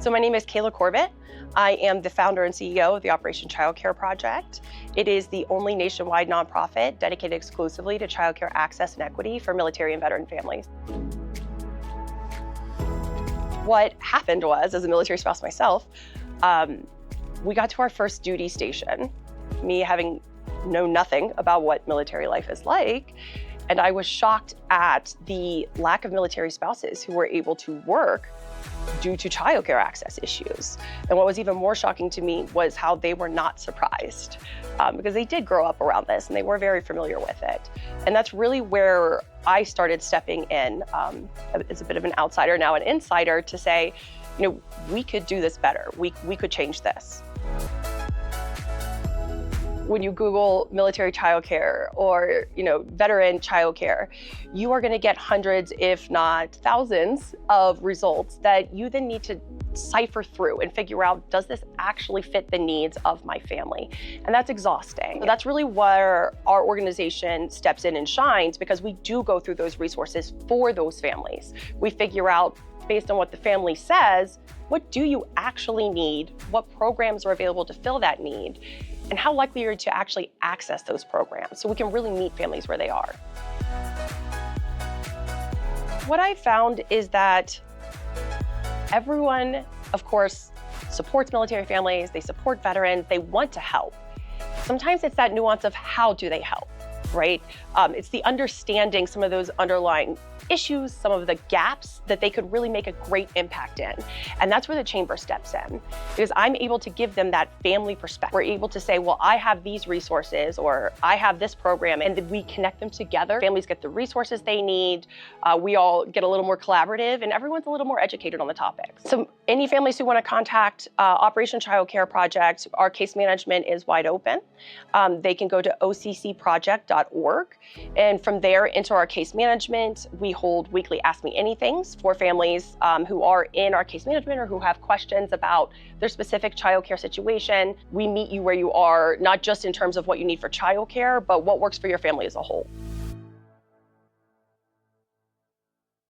So my name is Kayla Corbitt. I am the founder and CEO of the Operation Child Care Project. It is the only nationwide nonprofit dedicated exclusively to child care access and equity for military and veteran families. What happened was, as a military spouse myself, we got to our first duty station, me having known nothing about what military life is like, and I was shocked at the lack of military spouses who were able to work due to childcare access issues. And what was even more shocking to me was how they were not surprised, because they did grow up around this and they were very familiar with it. And that's really where I started stepping in as a bit of an outsider, now an insider, to say, we could do this better. We could change this. When you Google military childcare or veteran childcare, you are going to get hundreds, if not thousands, of results that you then need to cipher through and figure out, does this actually fit the needs of my family? And that's exhausting. So that's really where our organization steps in and shines, because we do go through those resources for those families. We figure out, based on what the family says, what do you actually need? What programs are available to fill that need? And how likely are you to actually access those programs so we can really meet families where they are? What I found is that everyone, of course, supports military families, they support veterans, they want to help. Sometimes it's that nuance of how do they help, right? It's the understanding some of those underlying issues, some of the gaps that they could really make a great impact in. And that's where the chamber steps in, because I'm able to give them that family perspective. We're able to say, well, I have these resources, or I have this program, and then we connect them together. Families get the resources they need. We all get a little more collaborative, and everyone's a little more educated on the topic. So any families who want to contact Operation Child Care Project, our case management is wide open. They can go to OCCproject.org, and from there enter our case management. We hold weekly Ask Me Anythings for families who are in our case management or who have questions about their specific childcare situation. We meet you where you are, not just in terms of what you need for childcare, but what works for your family as a whole.